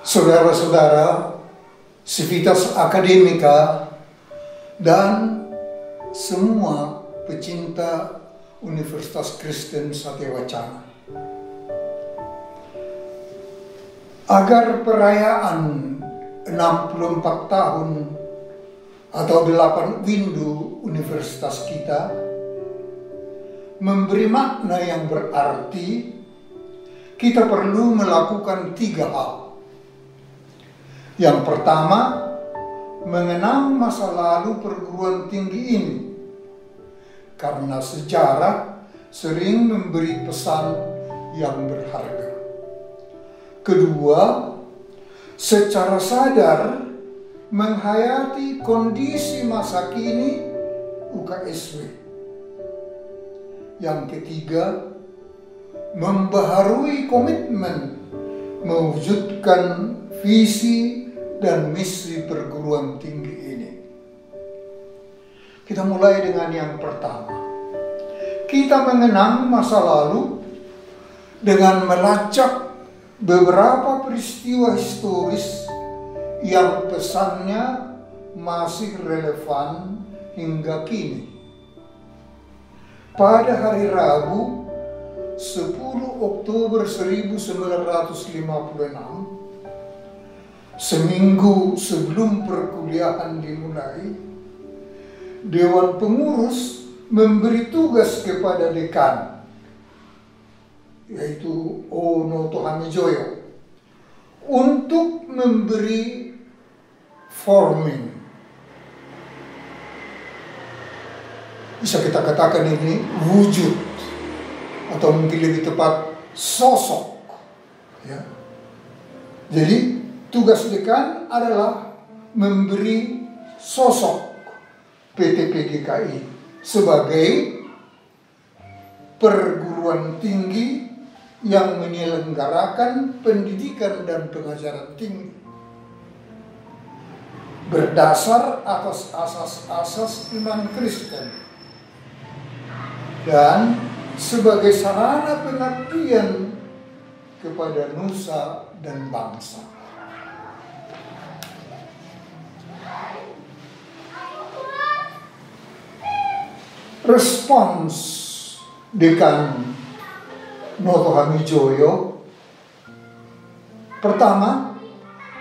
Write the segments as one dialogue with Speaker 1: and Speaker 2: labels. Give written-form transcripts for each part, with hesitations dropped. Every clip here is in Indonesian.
Speaker 1: saudara-saudara, Civitas Akademika, dan semua pecinta Universitas Kristen Satya-Wacana. Agar perayaan 64 tahun atau 8 windu universitas kita memberi makna yang berarti, kita perlu melakukan 3 hal. Yang pertama, mengenang masa lalu perguruan tinggi ini, karena sejarah sering memberi pesan yang berharga. Kedua, secara sadar menghayati kondisi masa kini UKSW. Yang ketiga, membaharui komitmen mewujudkan visi dan misi perguruan tinggi ini. Kita mulai dengan yang pertama. Kita mengenang masa lalu dengan melacak beberapa peristiwa historis yang pesannya masih relevan hingga kini. Pada hari Rabu, 10 Oktober 1956, seminggu sebelum perkuliahan dimulai, Dewan Pengurus memberi tugas kepada dekan, yaitu O. Noto Hamijoyo, untuk memberi forming. Bisa kita katakan ini wujud, atau mungkin lebih tepat sosok. Ya. Jadi tugas dekan adalah memberi sosok PT PGKI sebagai perguruan tinggi yang menyelenggarakan pendidikan dan pengajaran tinggi berdasar atas asas-asas iman Kristen dan sebagai sarana pengabdian kepada nusa dan bangsa. Respons Dekan Noto Hamijoyo, pertama,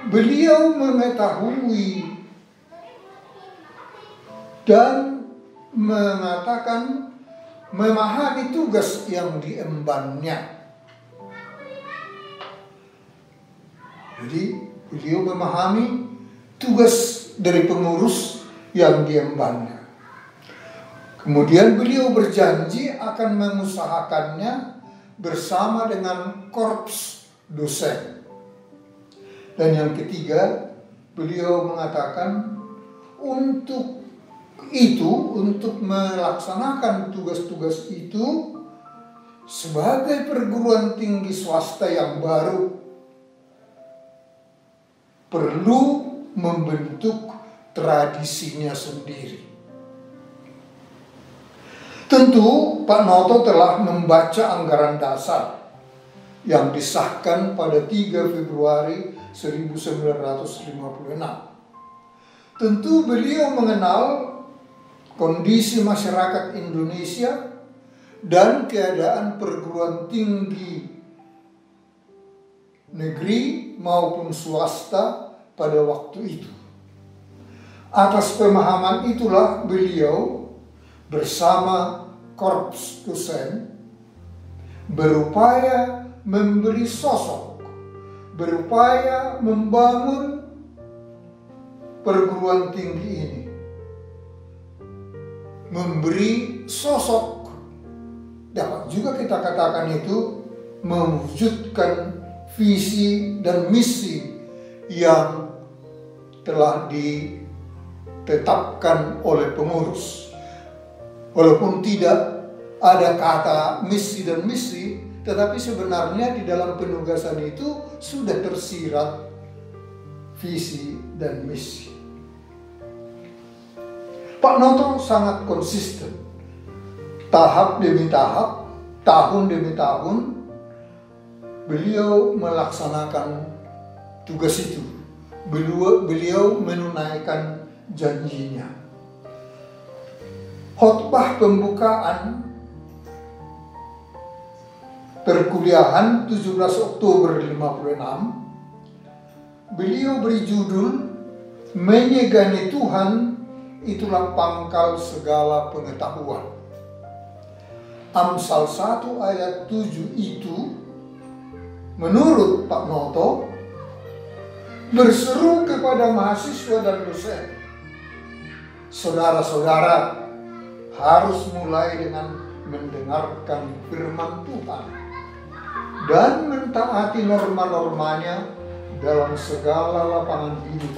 Speaker 1: beliau mengetahui dan mengatakan memahami tugas yang diembannya. Jadi beliau memahami tugas dari pengurus yang diembannya. Kemudian beliau berjanji akan mengusahakannya bersama dengan korps dosen. Dan yang ketiga, beliau mengatakan untuk melaksanakan tugas-tugas itu sebagai perguruan tinggi swasta yang baru, perlu membentuk tradisinya sendiri. Tentu Pak Noto telah membaca anggaran dasar yang disahkan pada 3 Februari 1956. Tentu beliau mengenal kondisi masyarakat Indonesia dan keadaan perguruan tinggi negeri maupun swasta pada waktu itu. Atas pemahaman itulah beliau bersama korps dosen berupaya memberi sosok, berupaya membangun perguruan tinggi ini, memberi sosok, dapat juga kita katakan itu mewujudkan visi dan misi yang telah ditetapkan oleh pengurus. Walaupun tidak ada kata misi dan misi, tetapi sebenarnya di dalam penugasan itu sudah tersirat visi dan misi. Pak Noto sangat konsisten, tahap demi tahap, tahun demi tahun, beliau melaksanakan tugas itu. Beliau menunaikan janjinya. Khotbah pembukaan perkuliahan 17 Oktober 56, beliau beri judul Menyegani Tuhan itulah pangkal segala pengetahuan. Amsal 1 ayat 7 itu menurut Pak Noto berseru kepada mahasiswa dan dosen. Saudara-saudara harus mulai dengan mendengarkan firman Tuhan dan mentaati norma-normanya dalam segala lapangan hidup,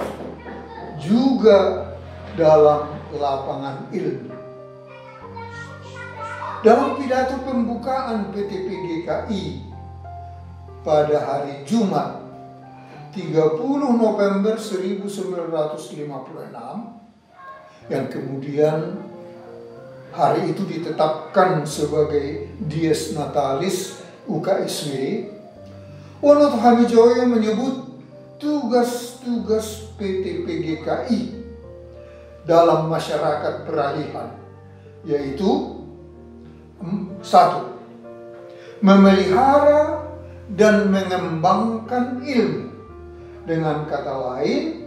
Speaker 1: juga dalam lapangan ilmu. Dalam pidato pembukaan PTPGKI pada hari Jumat 30 November 1956, yang kemudian hari itu ditetapkan sebagai Dies Natalis UKSW, Wonoto Hamijoyo menyebut tugas-tugas PTPGKI dalam masyarakat peralihan, yaitu 1. Memelihara dan mengembangkan ilmu. Dengan kata lain,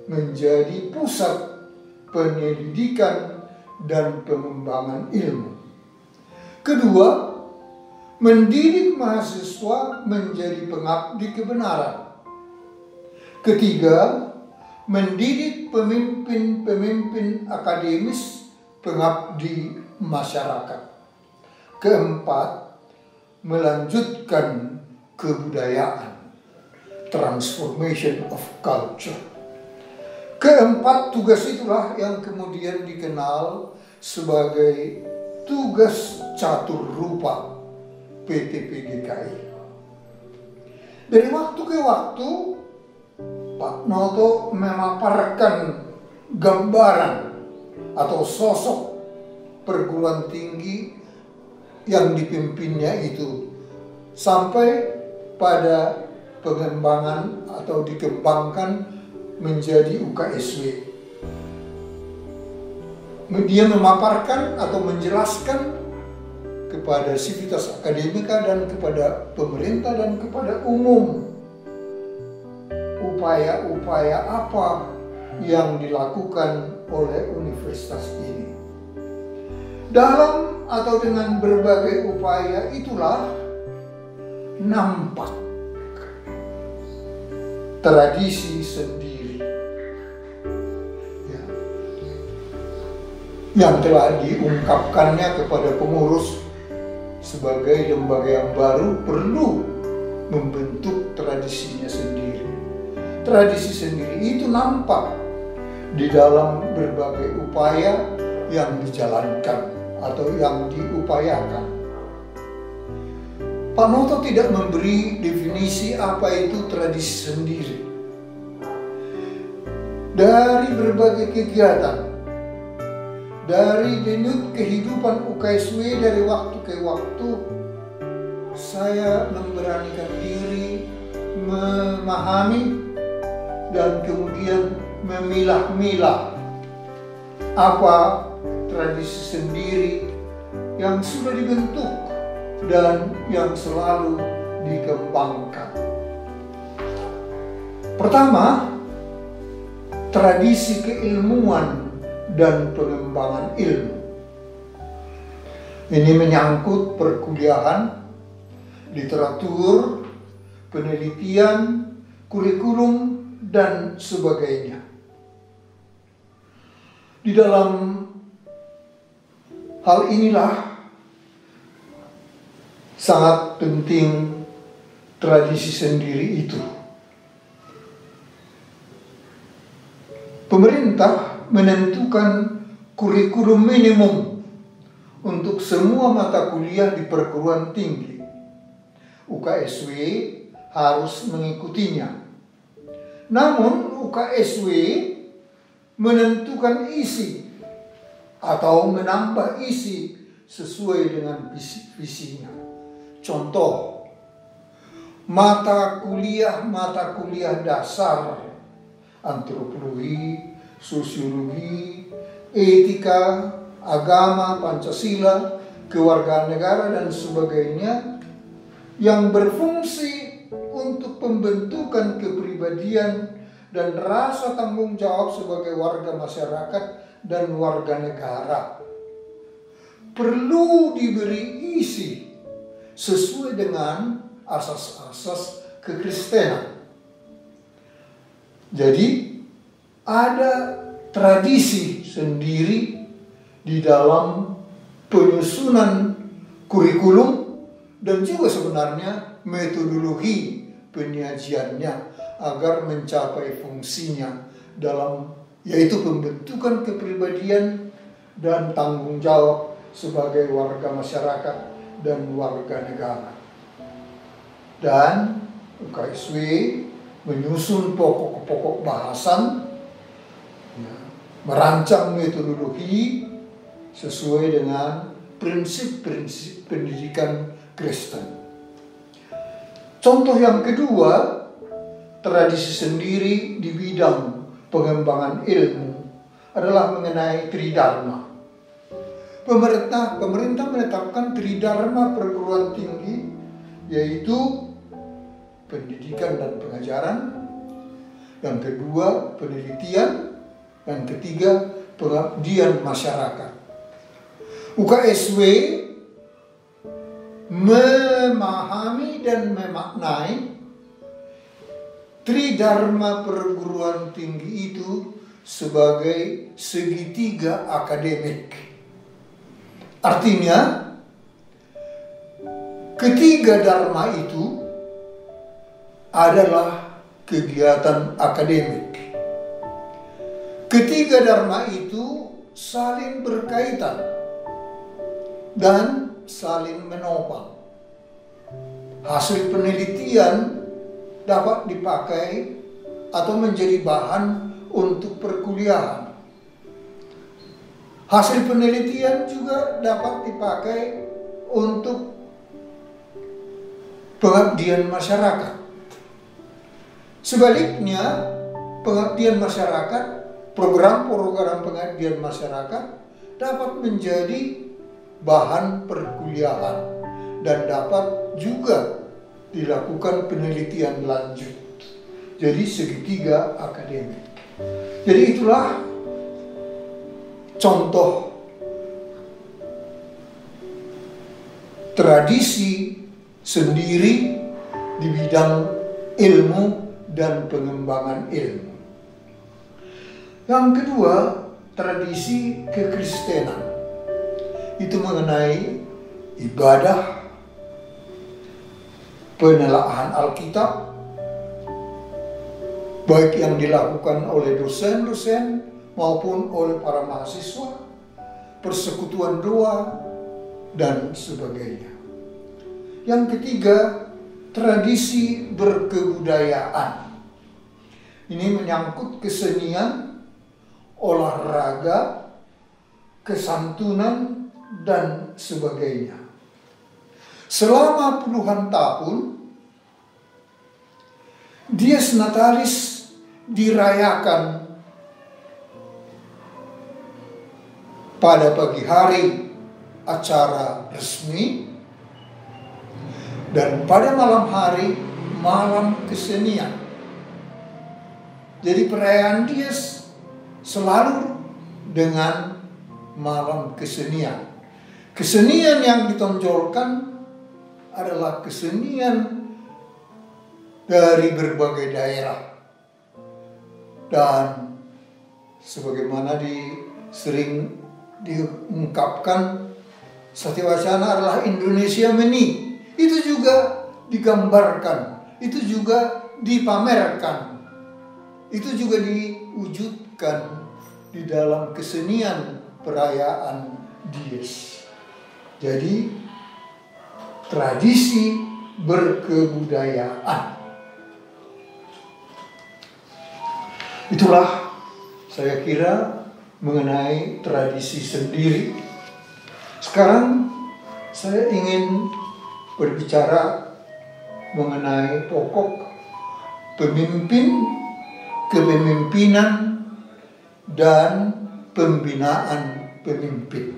Speaker 1: menjadi pusat penyelidikan dan pengembangan ilmu. 2. Mendidik mahasiswa menjadi pengabdi kebenaran. 3. Mendidik pemimpin-pemimpin akademis pengabdi masyarakat. 4. Melanjutkan kebudayaan, transformation of culture. 4 tugas itulah yang kemudian dikenal sebagai tugas catur rupa PTPGKI. Dari waktu ke waktu, Pak Noto memaparkan gambaran atau sosok perguruan tinggi yang dipimpinnya itu sampai pada pengembangan atau dikembangkan menjadi UKSW. Dia memaparkan atau menjelaskan kepada sivitas akademika dan kepada pemerintah dan kepada umum upaya-upaya apa yang dilakukan oleh universitas ini. Dalam atau dengan berbagai upaya itulah nampak tradisi sendiri ya, yang telah diungkapkannya kepada pengurus sebagai lembaga yang baru perlu membentuk tradisinya sendiri. Tradisi sendiri itu nampak di dalam berbagai upaya yang dijalankan atau yang diupayakan. Pak Noto tidak memberi definisi apa itu tradisi sendiri. Dari berbagai kegiatan, dari denyut kehidupan UKSW dari waktu ke waktu, saya memberanikan diri memahami dan kemudian memilah-milah apa tradisi sendiri yang sudah dibentuk dan yang selalu dikembangkan. Pertama, tradisi keilmuan dan pengembangan ilmu. Ini menyangkut perkuliahan, literatur, penelitian, kurikulum, dan sebagainya. Di dalam hal inilah sangat penting tradisi sendiri itu. Pemerintah menentukan kurikulum minimum untuk semua mata kuliah di perguruan tinggi. UKSW harus mengikutinya. Namun UKSW menentukan isi atau menambah isi sesuai dengan visinya. Contoh, mata kuliah dasar, antropologi, sosiologi, etika, agama, Pancasila, kewarganegaraan dan sebagainya, yang berfungsi untuk pembentukan kepribadian dan rasa tanggung jawab sebagai warga masyarakat dan warga negara, perlu diberi isi sesuai dengan asas-asas kekristenan. Jadi ada tradisi sendiri di dalam penyusunan kurikulum dan juga sebenarnya metodologi penyajiannya agar mencapai fungsinya dalam yaitu pembentukan kepribadian dan tanggung jawab sebagai warga masyarakat dan warga negara. Dan UKSW menyusun pokok-pokok bahasan, merancang metodologi sesuai dengan prinsip-prinsip pendidikan Kristen. Contoh yang kedua, tradisi sendiri di bidang pengembangan ilmu adalah mengenai Tridharma. Pemerintah menetapkan Tridharma perguruan tinggi, yaitu pendidikan dan pengajaran, yang kedua penelitian, yang ketiga pengabdian masyarakat. UKSW memahami dan memaknai Tridharma perguruan tinggi itu sebagai segitiga akademik. Artinya, ketiga dharma itu adalah kegiatan akademik. Ketiga dharma itu saling berkaitan dan saling menopang. Hasil penelitian dapat dipakai atau menjadi bahan untuk perkuliahan. Hasil penelitian juga dapat dipakai untuk pengabdian masyarakat. Sebaliknya, pengabdian masyarakat, program-program pengabdian masyarakat dapat menjadi bahan perkuliahan dan dapat juga dilakukan penelitian lanjut. Jadi segitiga akademik. Jadi itulah contoh tradisi sendiri di bidang ilmu dan pengembangan ilmu. Yang kedua, tradisi kekristenan. Itu mengenai ibadah, penelaahan Alkitab, baik yang dilakukan oleh dosen-dosen maupun oleh para mahasiswa, persekutuan doa, dan sebagainya. Yang ketiga, tradisi berkebudayaan. Ini menyangkut kesenian, olahraga, kesantunan, dan sebagainya. Selama puluhan tahun, Dies Natalis dirayakan pada pagi hari acara resmi dan pada malam hari malam kesenian. Jadi perayaan Dies selalu dengan malam kesenian. Kesenian yang ditonjolkan adalah kesenian dari berbagai daerah. Dan sebagaimana sering diungkapkan, Satyawacana adalah Indonesia Meni. Itu juga digambarkan, itu juga dipamerkan, itu juga diwujudkan di dalam kesenian perayaan Dies. Jadi tradisi berkebudayaan. Itulah saya kira mengenai tradisi sendiri. Sekarang saya ingin berbicara mengenai pokok pemimpin, kepemimpinan, dan pembinaan pemimpin.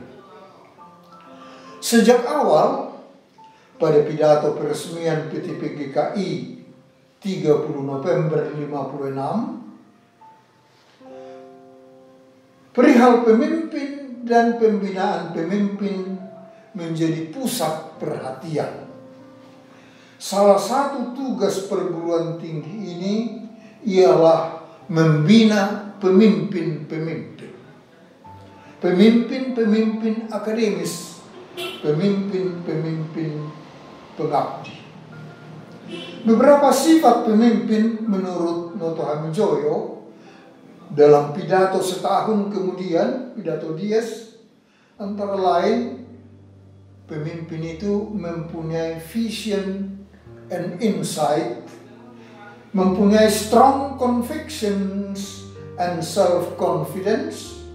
Speaker 1: Sejak awal, pada pidato peresmian PTPGKI 30 November 56, perihal pemimpin dan pembinaan pemimpin menjadi pusat perhatian. Salah satu tugas perguruan tinggi ini ialah membina pemimpin-pemimpin. Pemimpin-pemimpin akademis, pemimpin-pemimpin pengabdi. Beberapa sifat pemimpin menurut Noto Hamijoyo dalam pidato setahun kemudian, pidato Dies, antara lain pemimpin itu mempunyai vision and insight, mempunyai strong convictions and self-confidence,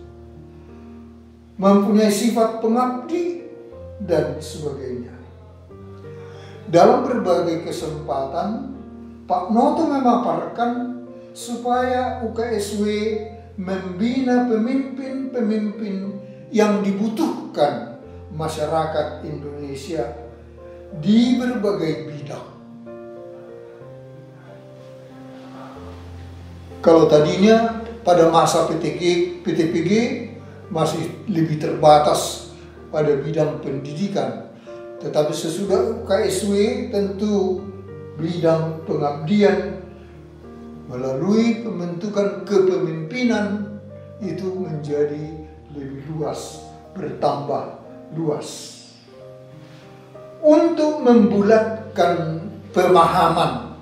Speaker 1: mempunyai sifat pengabdi, dan sebagainya. Dalam berbagai kesempatan, Pak Noto memaparkan supaya UKSW membina pemimpin-pemimpin yang dibutuhkan masyarakat Indonesia di berbagai bidang. Kalau tadinya pada masa PTPG masih lebih terbatas pada bidang pendidikan, tetapi sesudah UKSW tentu bidang pengabdian melalui pembentukan kepemimpinan itu menjadi lebih luas, bertambah luas. Untuk membulatkan pemahaman,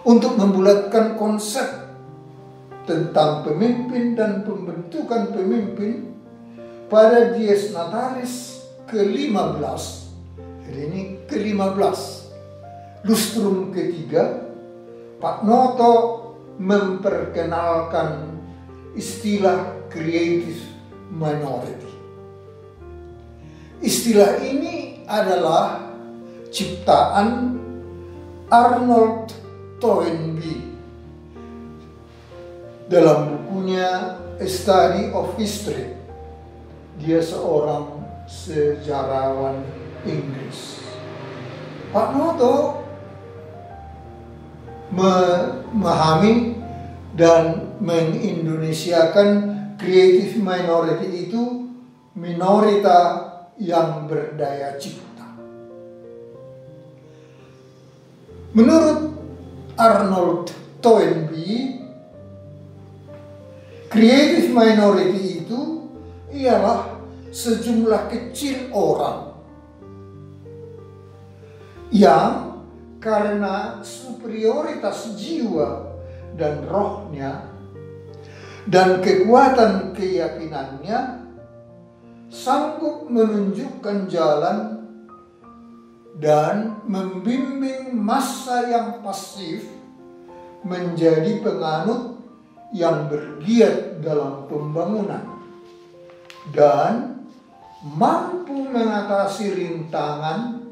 Speaker 1: untuk membulatkan konsep tentang pemimpin dan pembentukan pemimpin, pada Dies Natalis ke-15, jadi ini ke-15, lustrum ketiga, Pak Noto memperkenalkan istilah creative minority. Istilah ini adalah ciptaan Arnold Toynbee dalam bukunya A Study of History. Dia seorang sejarawan Inggris. Pak Noto memahami dan mengindonesiakan creative minority itu minorita yang berdaya cipta. Menurut Arnold Toynbee, creative minority itu ialah sejumlah kecil orang yang karena superioritas jiwa dan rohnya dan kekuatan keyakinannya sanggup menunjukkan jalan dan membimbing massa yang pasif menjadi penganut yang bergiat dalam pembangunan dan mampu mengatasi rintangan,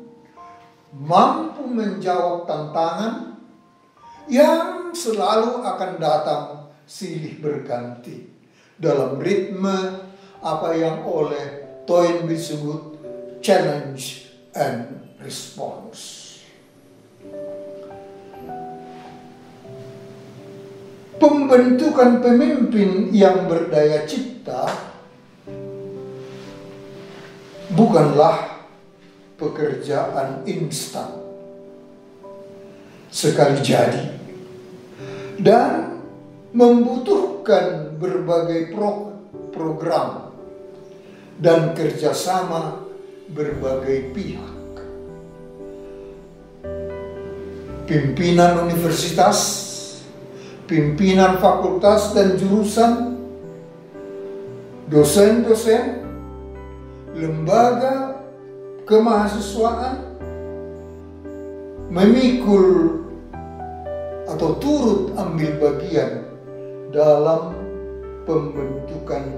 Speaker 1: mampu menjawab tantangan yang selalu akan datang silih berganti dalam ritme apa yang oleh Toynbee disebut challenge and response. Pembentukan pemimpin yang berdaya cipta bukanlah pekerjaan instan sekali jadi dan membutuhkan berbagai program dan kerjasama berbagai pihak. Pimpinan universitas, pimpinan fakultas dan jurusan, dosen-dosen, lembaga kemahasiswaan memikul atau turut ambil bagian dalam pembentukan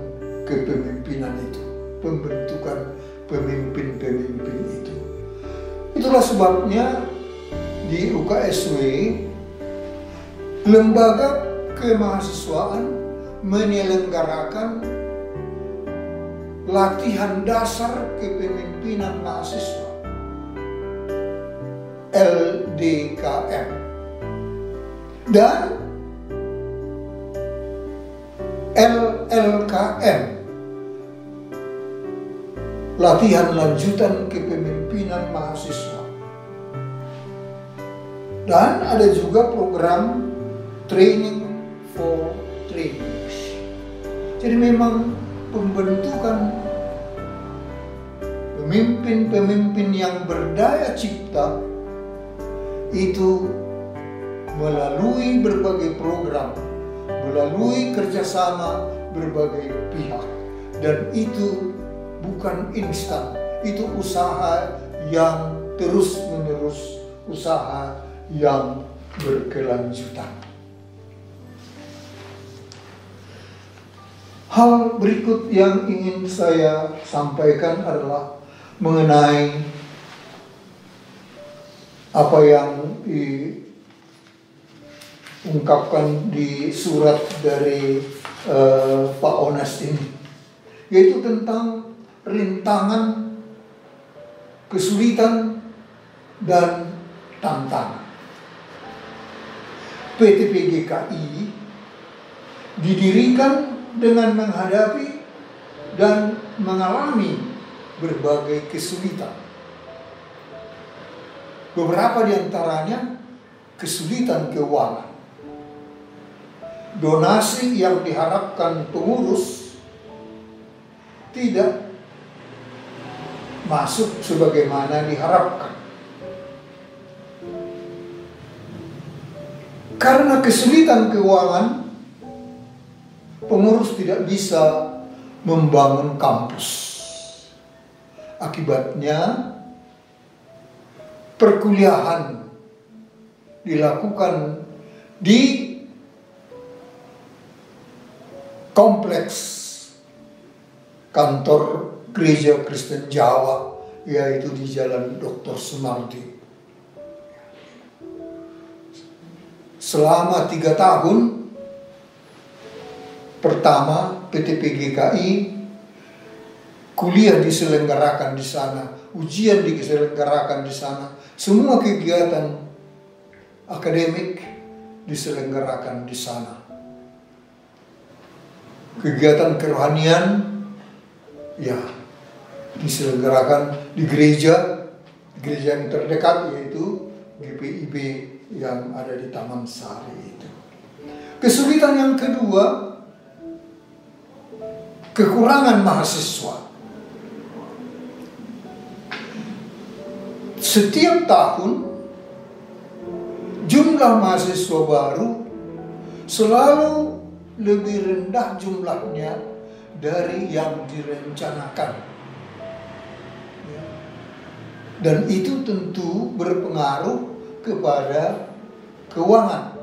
Speaker 1: kepemimpinan itu, pembentukan pemimpin-pemimpin itu. Itulah sebabnya di UKSW, lembaga kemahasiswaan menyelenggarakan latihan dasar kepemimpinan mahasiswa LDKM, dan LLKM, latihan lanjutan kepemimpinan mahasiswa. Dan ada juga program training for trainings. Jadi memang pembentukan pemimpin-pemimpin yang berdaya cipta itu melalui berbagai program, melalui kerjasama berbagai pihak. Dan itu bukan instan, itu usaha yang terus-menerus, usaha yang berkelanjutan. Hal berikut yang ingin saya sampaikan adalah mengenai apa yang diungkapkan di surat dari Pak Onas ini, yaitu tentang rintangan, kesulitan, dan tantangan. PT PGKI didirikan dengan menghadapi dan mengalami berbagai kesulitan. Beberapa di antaranya kesulitan keuangan. Donasi yang diharapkan pengurus tidak masuk sebagaimana diharapkan. Karena kesulitan keuangan, pengurus tidak bisa membangun kampus. Akibatnya, perkuliahan dilakukan di kompleks kantor Gereja Kristen Jawa, yaitu di Jalan Dr. Sumardi. Selama 3 tahun pertama, PT PGKI kuliah diselenggarakan di sana, ujian diselenggarakan di sana, semua kegiatan akademik diselenggarakan di sana. Kegiatan kerohanian ya diselenggarakan di gereja yang terdekat, yaitu GPIB yang ada di Taman Sari itu. Kesulitan yang kedua, kekurangan mahasiswa. Setiap tahun jumlah mahasiswa baru selalu lebih rendah jumlahnya dari yang direncanakan. Dan itu tentu berpengaruh kepada keuangan.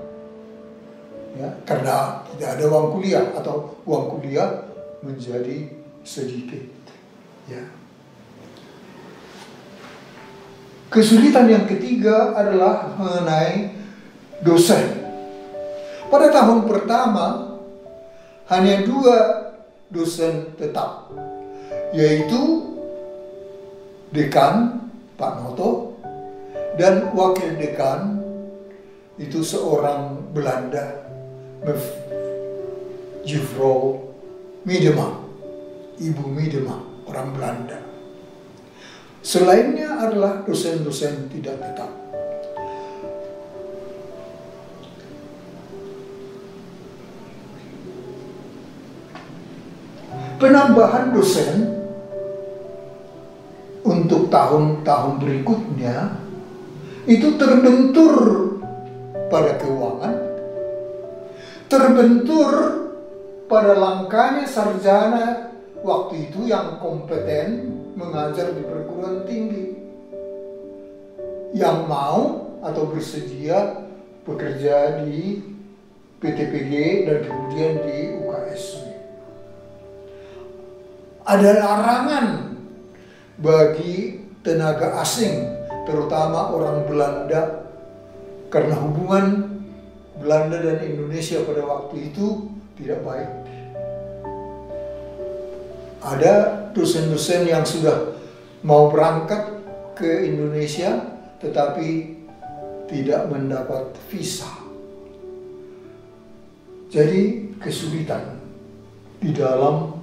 Speaker 1: Ya, karena tidak ada uang kuliah atau uang kuliah menjadi sedikit. Ya. Kesulitan yang ketiga adalah mengenai dosen. Pada tahun pertama hanya 2 dosen tetap, yaitu dekan Pak Noto dan wakil dekan itu seorang Belanda, Juffrouw Miedema, Ibu Miedema, orang Belanda. Selainnya adalah dosen-dosen tidak tetap. Penambahan dosen untuk tahun-tahun berikutnya itu terbentur pada keuangan, terbentur pada langkahnya sarjana waktu itu yang kompeten mengajar di perguruan tinggi, yang mau atau bersedia bekerja di PTPG dan kemudian di UKSW. Ada larangan bagi tenaga asing, terutama orang Belanda karena hubungan Belanda dan Indonesia pada waktu itu tidak baik. Ada dosen-dosen yang sudah mau berangkat ke Indonesia tetapi tidak mendapat visa. Jadi kesulitan di dalam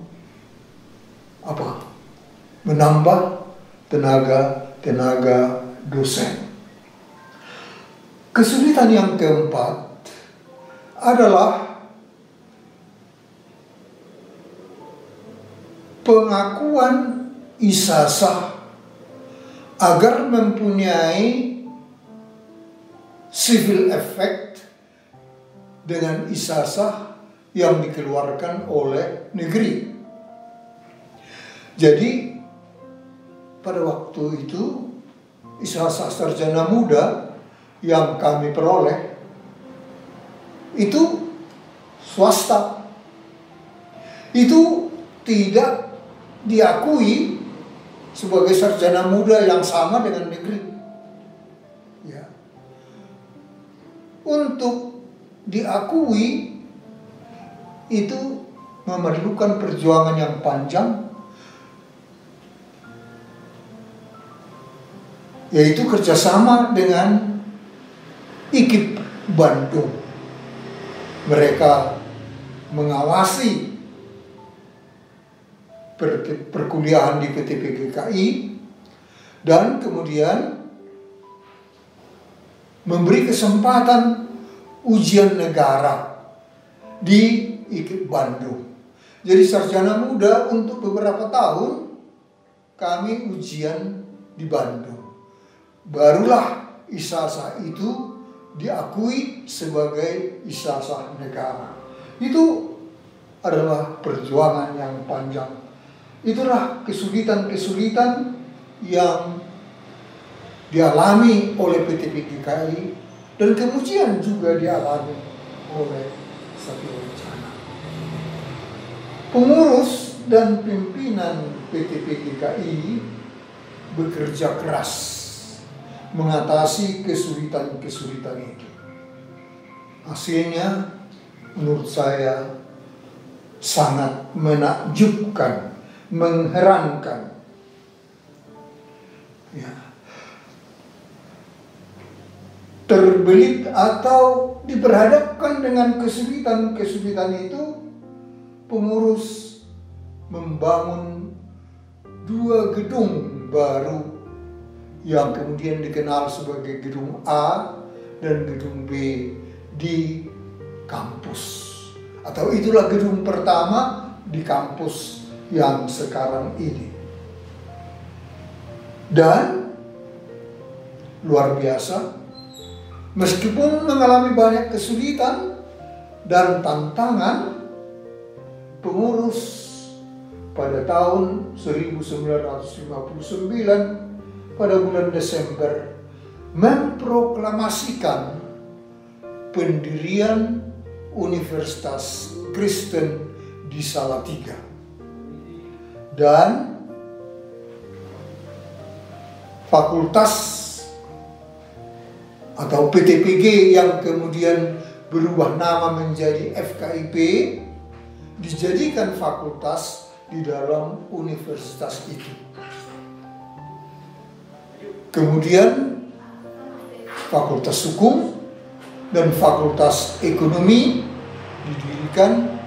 Speaker 1: menambah tenaga dosen. Kesulitan yang keempat adalah pengakuan ijazah agar mempunyai civil effect dengan ijazah yang dikeluarkan oleh negeri. Jadi pada waktu itu ijazah sarjana muda yang kami peroleh itu swasta. Itu tidak diakui sebagai sarjana muda yang sama dengan negeri. Ya. Untuk diakui itu memerlukan perjuangan yang panjang, yaitu kerjasama dengan IKIP Bandung. Mereka mengawasi perkuliahan di PTP GKI dan kemudian memberi kesempatan ujian negara di IKIP Bandung. Jadi sarjana muda untuk beberapa tahun kami ujian di Bandung. Barulah ijazah itu diakui sebagai ijazah negara. Itu adalah perjuangan yang panjang. Itulah kesulitan-kesulitan yang dialami oleh PTP GKI dan kemudian juga dialami oleh Satya Wacana. Pengurus dan pimpinan PTP GKI bekerja keras mengatasi kesulitan-kesulitan itu. Hasilnya menurut saya sangat menakjubkan, mengherankan. Ya. Terbelit atau diperhadapkan dengan kesulitan-kesulitan itu, pengurus membangun 2 gedung baru yang kemudian dikenal sebagai gedung A dan gedung B di kampus. Atau itulah gedung pertama di kampus yang sekarang ini. Dan luar biasa, meskipun mengalami banyak kesulitan dan tantangan, pengurus pada tahun 1959 pada bulan Desember memproklamasikan pendirian Universitas Kristen di Salatiga. Dan fakultas atau PTPG yang kemudian berubah nama menjadi FKIP dijadikan fakultas di dalam universitas itu. Kemudian Fakultas Hukum dan Fakultas Ekonomi didirikan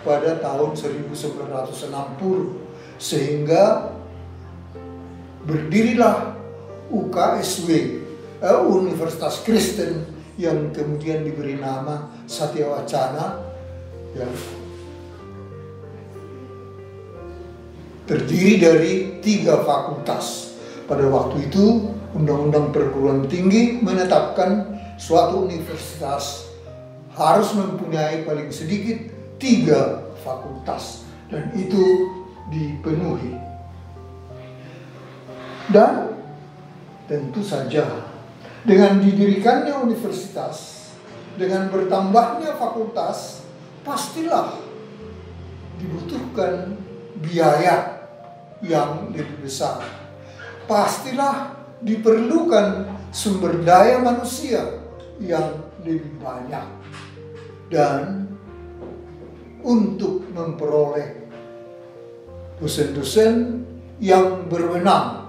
Speaker 1: pada tahun 1960 sehingga berdirilah UKSW, Universitas Kristen, yang kemudian diberi nama Satya Wacana, yang terdiri dari 3 fakultas. Pada waktu itu Undang-Undang Perguruan Tinggi menetapkan suatu universitas harus mempunyai paling sedikit 3 fakultas, dan itu dipenuhi. Dan tentu saja dengan didirikannya universitas, dengan bertambahnya fakultas, pastilah dibutuhkan biaya yang lebih besar. Pastilah diperlukan sumber daya manusia yang lebih banyak. Dan untuk memperoleh dosen-dosen yang berwenang,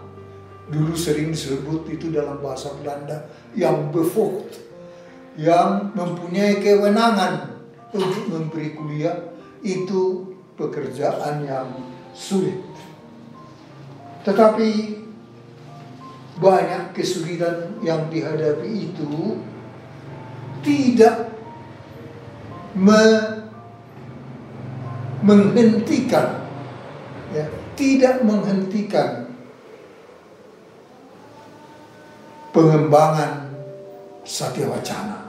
Speaker 1: dulu sering disebut itu dalam bahasa Belanda yang bevoegd, yang mempunyai kewenangan untuk memberi kuliah, itu pekerjaan yang sulit. Tetapi banyak kesulitan yang dihadapi itu tidak menghentikan, ya, tidak menghentikan pengembangan Satya Wacana.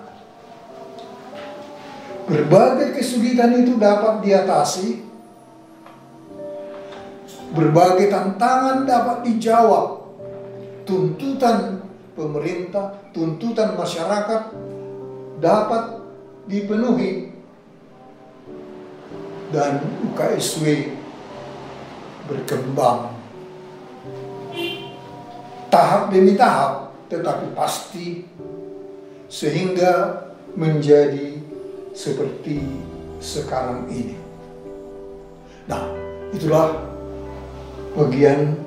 Speaker 1: Berbagai kesulitan itu dapat diatasi, berbagai tantangan dapat dijawab, tuntutan pemerintah, tuntutan masyarakat dapat dipenuhi, dan UKSW berkembang tahap demi tahap, tetapi pasti, sehingga menjadi seperti sekarang ini. Nah, itulah bagian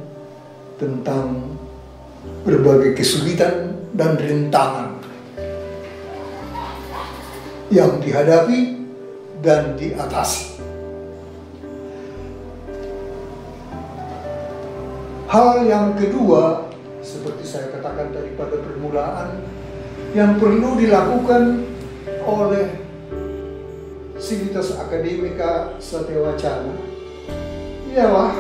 Speaker 1: tentang berbagai kesulitan dan rintangan yang dihadapi dan diatasi. Hal yang kedua, seperti saya katakan tadi pada permulaan, yang perlu dilakukan oleh Civitas Academica Satya Wacana ialah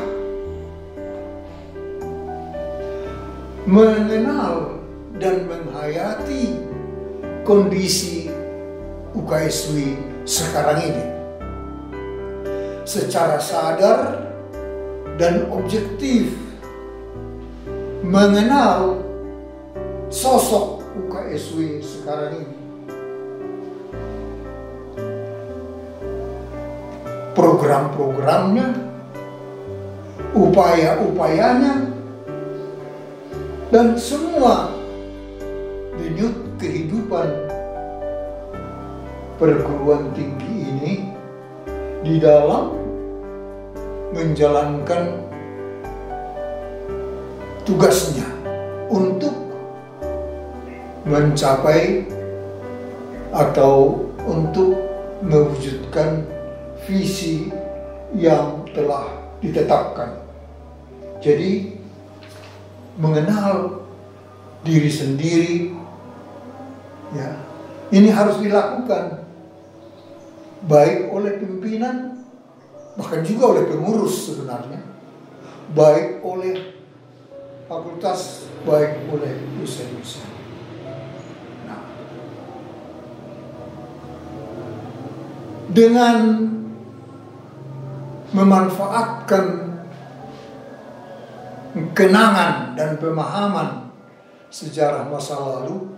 Speaker 1: mengenal dan menghayati kondisi UKSW sekarang ini secara sadar dan objektif, mengenal sosok UKSW sekarang ini, program-programnya, upaya-upayanya, dan semua denyut kehidupan perguruan tinggi ini di dalam menjalankan tugasnya untuk mencapai atau untuk mewujudkan visi yang telah ditetapkan. Jadi mengenal diri sendiri, ya, ini harus dilakukan baik oleh pimpinan, bahkan juga oleh pengurus sebenarnya, baik oleh fakultas, baik oleh dosen-dosen. Nah, dengan memanfaatkan kenangan dan pemahaman sejarah masa lalu,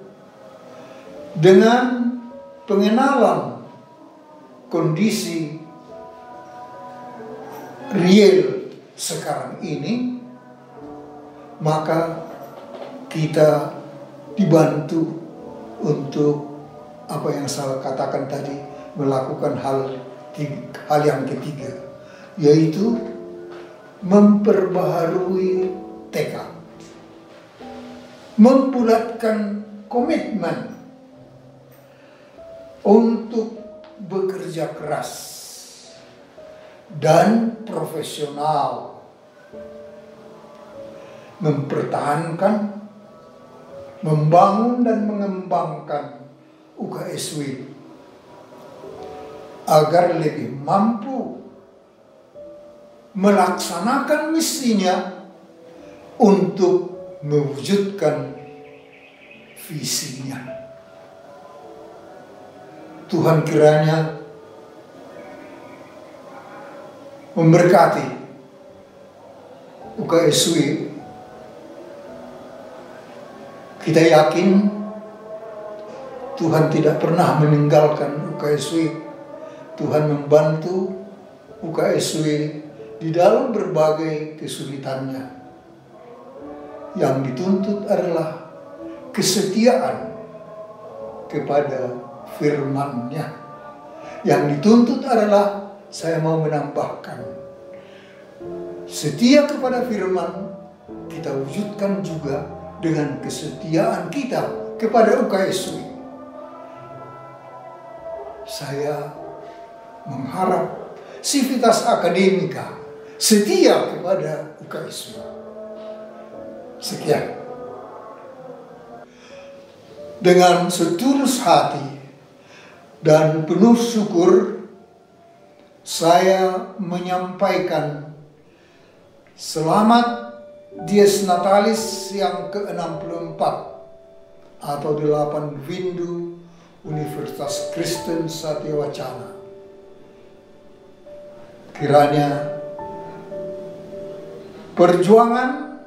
Speaker 1: dengan pengenalan kondisi real sekarang ini, maka kita dibantu untuk apa yang saya katakan tadi, melakukan hal yang ketiga, yaitu memperbaharui tekad, membulatkan komitmen untuk bekerja keras dan profesional, mempertahankan, membangun dan mengembangkan UKSW agar lebih mampu melaksanakan misinya untuk mewujudkan visinya. Tuhan kiranya memberkati UKSW. Kita yakin Tuhan tidak pernah meninggalkan UKSW. Tuhan membantu UKSW di dalam berbagai kesulitannya. Yang dituntut adalah kesetiaan kepada firman-Nya. Yang dituntut adalah, saya mau menambahkan, setia kepada firman, kita wujudkan juga dengan kesetiaan kita kepada UKSW. Saya mengharap Civitas Akademika setia kepada UKSW. Sekian. Dengan setulus hati dan penuh syukur, saya menyampaikan selamat Dies Natalis yang ke-64 atau 8 Windu Universitas Kristen Satya Wacana. Kiranya perjuangan,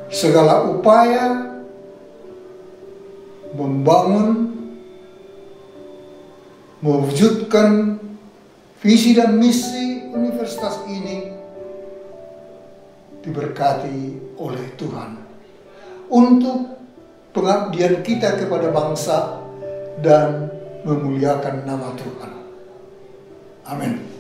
Speaker 1: segala upaya membangun, mewujudkan visi dan misi universitas ini diberkati oleh Tuhan untuk pengabdian kita kepada bangsa dan memuliakan nama Tuhan. Amin.